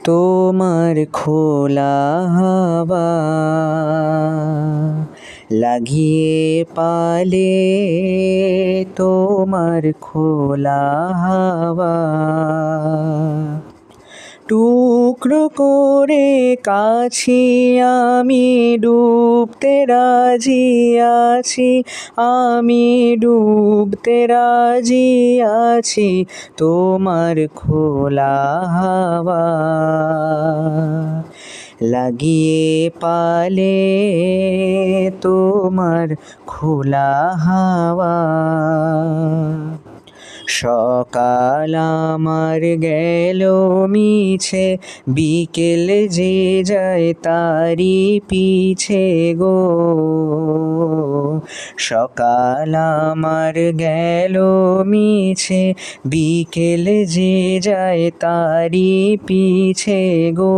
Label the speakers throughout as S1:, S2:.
S1: তোমার খোলা হাওয়া লাগিয়ে পালে তোমার খোলা হাওয়া টুকরো করে কাছি আমি ডুবতে রাজি আছি, আমি ডুবতে রাজি আছি তোমার খোলা হাওয়া লাগিয়ে পালে তোমার খোলা হাওয়া। সকাল আমার গেল মিছে, বিকেল যে যায় তারি পিছে গো। সকাল আমার গেল মিছে, বিকেল যে যায় তারি পিছে গো।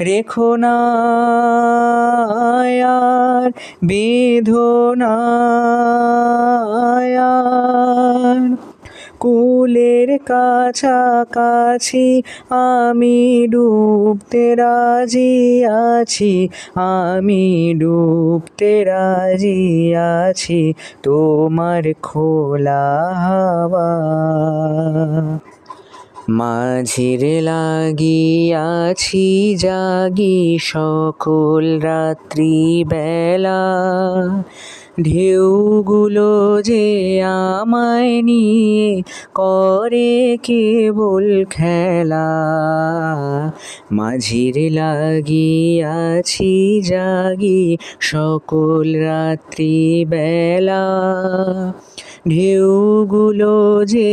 S1: রেখো না আর বেঁধো না আর কুলের কাছাকাছি, আমি ডুবতে রাজি আছি, আমি ডুবতে রাজি আছি তোমার খোলা হাওয়া। মাঝির লাগিয়াছি জাগি সকল রাত্রি বেলা, ঢেউগুলো যে আমায় নিয়ে করে কেবল খেলা। মাঝির লাগিয়াছি জাগি সকল রাত্রি বেলা, ঢেউগুলো যে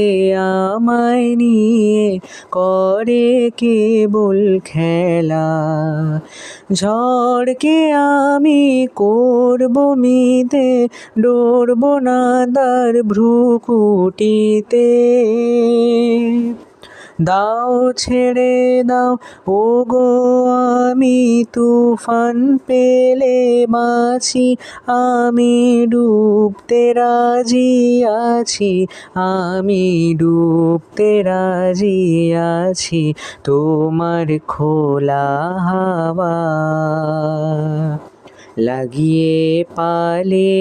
S1: আমায় নিয়ে করে কেবল খেলা। ঝড়কে আমি করব মিতে, ডরব না তার ভ্রুকুটিতে। দাও ছেড়ে দাও ও গো আমি তুফান পেলে বাঁচি, আমি ডুবতে রাজি আছি, আমি ডুবতে রাজি আছি তোমার খোলা হাওয়া লাগিয়ে পালে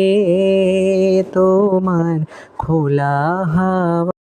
S1: তোমার খোলা হাওয়া।